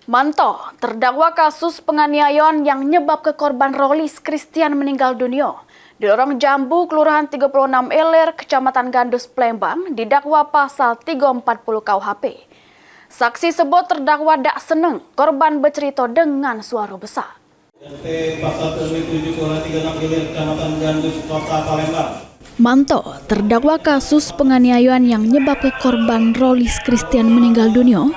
Manto, terdakwa kasus penganiayaan yang nyebabkan korban Rolis Christian meninggal dunia di Lorong Jambu, Kelurahan 36 Ilir, Kecamatan Gandus, Palembang, didakwa pasal 340 KUHP. Saksi sebut terdakwa tak senang korban bercerita dengan suara besar. Pasal 37 Ilir, Kecamatan Gandus, Kota Palembang. Manto, terdakwa kasus penganiayaan yang menyebabkan korban Rolis Christian meninggal dunia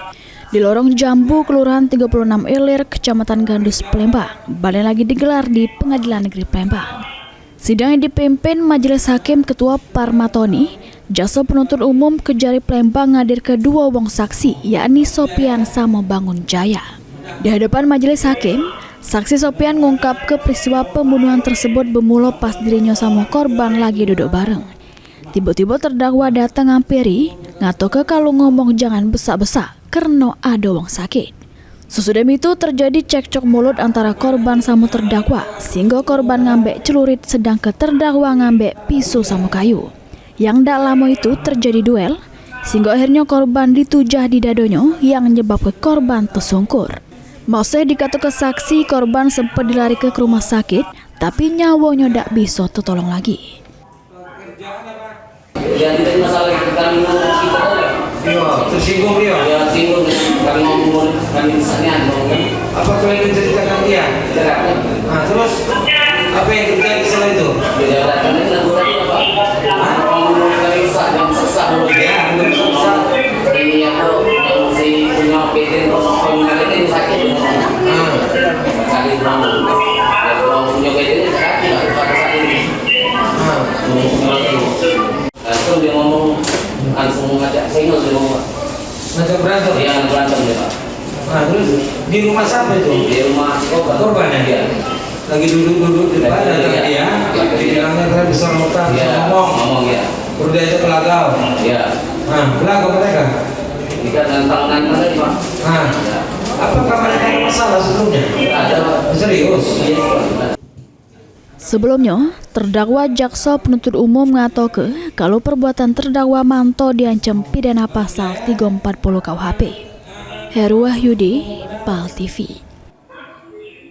di Lorong Jambu, Kelurahan 36 Ilir, Kecamatan Gandus, Palembang, balik lagi digelar di Pengadilan Negeri Palembang. Sidang yang dipimpin Majelis Hakim Ketua Parmatoni, Jaksa Penuntut Umum Kejari Palembang ngadir kedua wong saksi, yakni Sopian sama Bangun Jaya. Di hadapan Majelis Hakim, saksi Sopian ngungkap ke peristiwa pembunuhan tersebut bermula pas dirinya sama korban lagi duduk bareng. Tiba-tiba terdakwa datang ngampiri, ngato ke kalau ngomong jangan besak-besak karena ada wong sakit. Sesudah itu terjadi cekcok mulut antara korban sama terdakwa, sehingga korban ngambek celurit sedangkan terdakwa ngambek pisau sama kayu. Yang tak lama itu terjadi duel, sehingga akhirnya korban ditujah di dadonya yang menyebabkan korban tersungkur. Masa dikata ke saksi, korban sempat dilari ke rumah sakit, tapi nyawanya tak bisa tertolong lagi. Ya, tidak masalah kita minum kita Tersinggung dia. ya singgung kami ngomong kami misalnya Apa kalian menceritakan dia? tidak Nah, terus apa yang terjadi setelah itu? tidak ini lagu tadi apa ngomong kami yang sesat Ya, belum selesai. ini yang si punya PT pengen ini sakit sakit banget ya kalau punya PT ini sakit pada saat ini langsung dia ngomong langsung ngajak single dia ngomong Macam berantem. dia berantem dia Pak. Nah, terus di rumah siapa itu? Di rumah Korban ya? dia Lagi duduk-duduk di depan ada dia. Bilangnya kalian bisa ngomong ya Perlu diajak pelagau. ya Nah, pelagau mereka. jika tantangan mana Pak Nah, apakah mereka ada masalah sebelumnya? ada Serius? Sebelumnya, terdakwa Jaksa Penuntut Umum ngatoke kalau perbuatan terdakwa Manto diancam pidana pasal 340 KUHP. Heru Wahyudi, PAL TV.